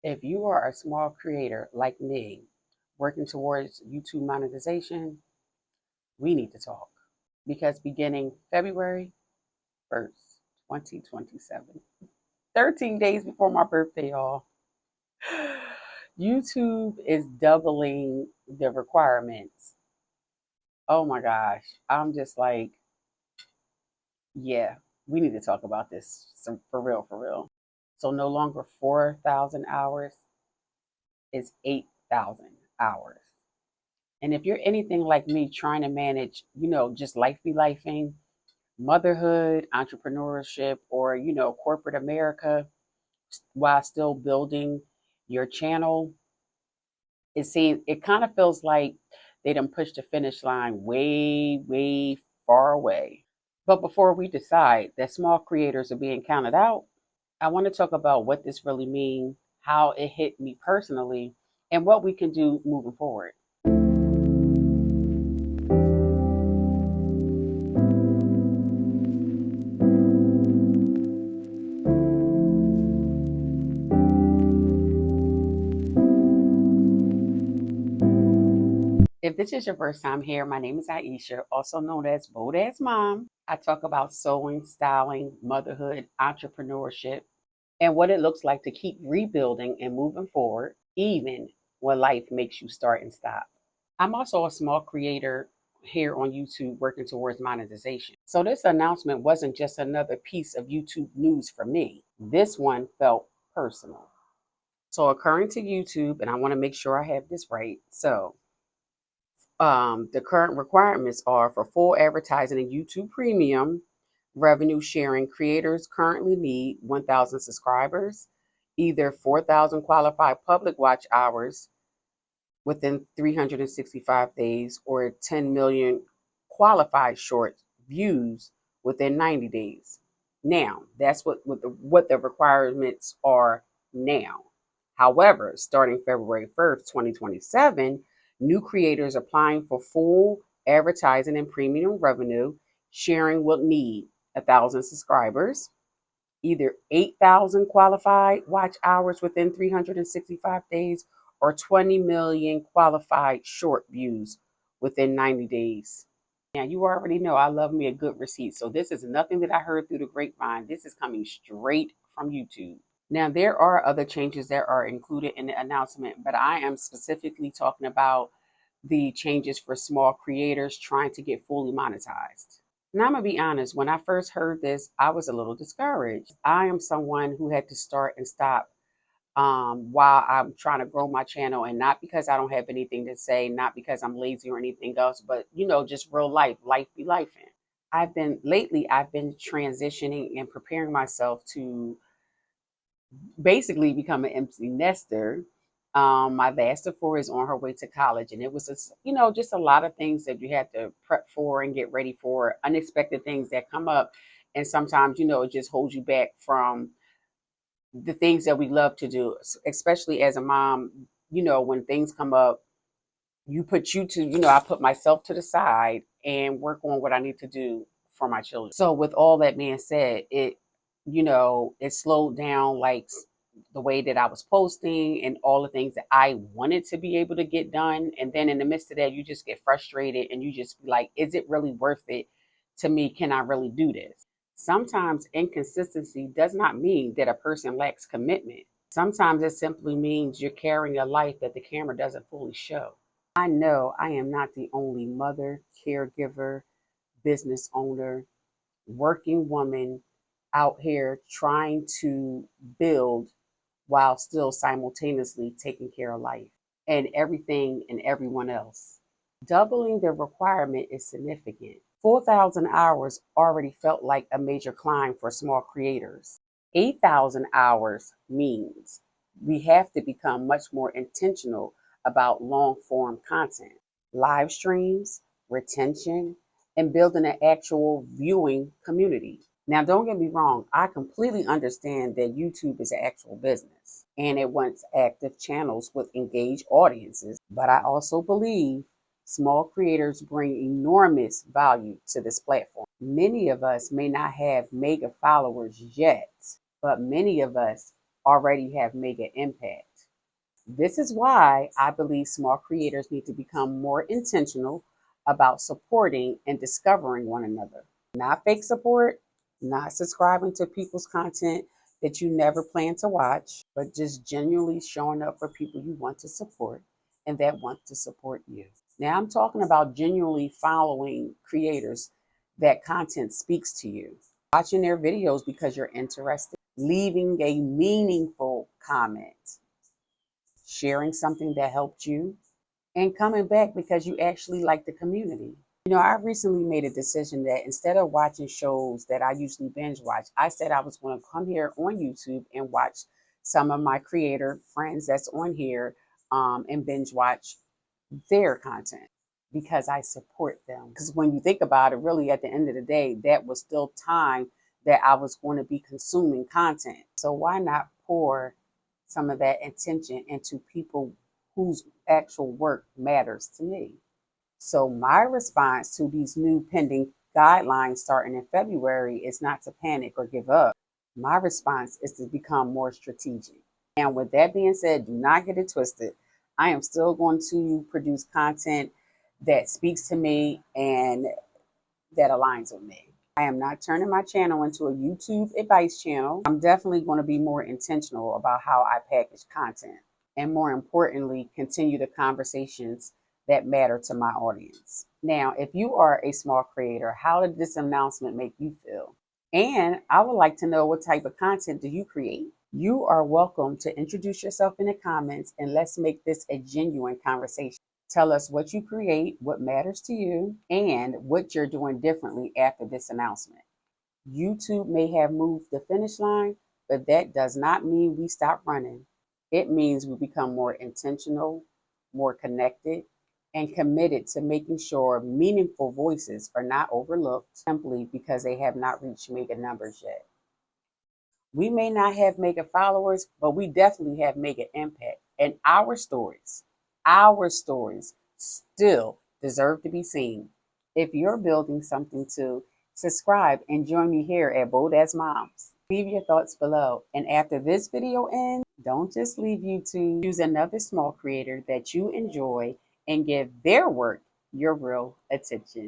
If you are a small creator like me, working towards YouTube monetization, we need to talk. Because beginning February 1st, 2027, 13 days before my birthday, y'all, YouTube is doubling the requirements. Oh my gosh. I'm just like, yeah, we need to talk about this for real, for real. So no longer 4,000 hours, it's 8,000 hours. And if you're anything like me, trying to manage, just life be lifing, motherhood, entrepreneurship, or, corporate America while still building your channel, it kind of feels like they done pushed the finish line way, way far away. But before we decide that small creators are being counted out, I want to talk about what this really means, how it hit me personally, and what we can do moving forward. If this is your first time here, my name is Aisha, also known as Bold Ass Mom. I talk about sewing, styling, motherhood, entrepreneurship, and what it looks like to keep rebuilding and moving forward, even when life makes you start and stop. I'm also a small creator here on YouTube working towards monetization. So this announcement wasn't just another piece of YouTube news for me. This one felt personal. So according to YouTube, and I want to make sure I have this right. So the current requirements are for full advertising and YouTube Premium revenue sharing. Creators currently need 1,000 subscribers, either 4,000 qualified public watch hours within 365 days, or 10 million qualified short views within 90 days. Now, that's what the requirements are now. However, starting February 1st, 2027, new creators applying for full advertising and premium revenue sharing will need 1,000 subscribers, either 8,000 qualified watch hours within 365 days, or 20 million qualified short views within 90 days. Now, you already know I love me a good receipt. So, this is nothing that I heard through the grapevine. This is coming straight from YouTube. Now, there are other changes that are included in the announcement, but I am specifically talking about the changes for small creators trying to get fully monetized. Now, I'm going to be honest, when I first heard this, I was a little discouraged. I am someone who had to start and stop while I'm trying to grow my channel, and not because I don't have anything to say, not because I'm lazy or anything else, but just real life be life. I've been transitioning and preparing myself to basically become an empty nester. My bastard four is on her way to college, and it was just a lot of things that you had to prep for and get ready for, unexpected things that come up, and sometimes it just holds you back from the things that we love to do, especially as a mom. When things come up, I put myself to the side and work on what I need to do for my children. So with all that being said, it slowed down like the way that I was posting and all the things that I wanted to be able to get done. And then in the midst of that, you just get frustrated and you just be like, is it really worth it to me? Can I really do this? Sometimes inconsistency does not mean that a person lacks commitment. Sometimes it simply means you're carrying a life that the camera doesn't fully show. I know I am not the only mother, caregiver, business owner, working woman out here trying to build while still simultaneously taking care of life and everything and everyone else. Doubling the requirement is significant. 4,000 hours already felt like a major climb for small creators. 8,000 hours means we have to become much more intentional about long form content, live streams, retention, and building an actual viewing community. Now, don't get me wrong, I completely understand that YouTube is an actual business and it wants active channels with engaged audiences, but I also believe small creators bring enormous value to this platform. Many of us may not have mega followers yet, but many of us already have made an impact. This is why I believe small creators need to become more intentional about supporting and discovering one another. Not fake support, not subscribing to people's content that you never plan to watch, but just genuinely showing up for people you want to support and that want to support you. Now, I'm talking about genuinely following creators that content speaks to you, watching their videos because you're interested, leaving a meaningful comment, sharing something that helped you, and coming back because you actually like the community. I recently made a decision that instead of watching shows that I usually binge watch, I said I was going to come here on YouTube and watch some of my creator friends that's on here, and binge watch their content because I support them. Because when you think about it, really at the end of the day, that was still time that I was going to be consuming content. So why not pour some of that attention into people whose actual work matters to me? So my response to these new pending guidelines starting in February is not to panic or give up. My response is to become more strategic. And with that being said, do not get it twisted. I am still going to produce content that speaks to me and that aligns with me. I am not turning my channel into a YouTube advice channel. I'm definitely going to be more intentional about how I package content and, more importantly, continue the conversations that matter to my audience. Now, if you are a small creator, how did this announcement make you feel? And I would like to know, what type of content do you create? You are welcome to introduce yourself in the comments and let's make this a genuine conversation. Tell us what you create, what matters to you, and what you're doing differently after this announcement. YouTube may have moved the finish line, but that does not mean we stop running. It means we become more intentional, more connected, and committed to making sure meaningful voices are not overlooked simply because they have not reached mega numbers yet. We may not have mega followers, but we definitely have mega impact. And our stories still deserve to be seen. If you're building something too, subscribe and join me here at Bold as Moms. Leave your thoughts below. And after this video ends, don't just leave YouTube. Choose another small creator that you enjoy and give their work your real attention.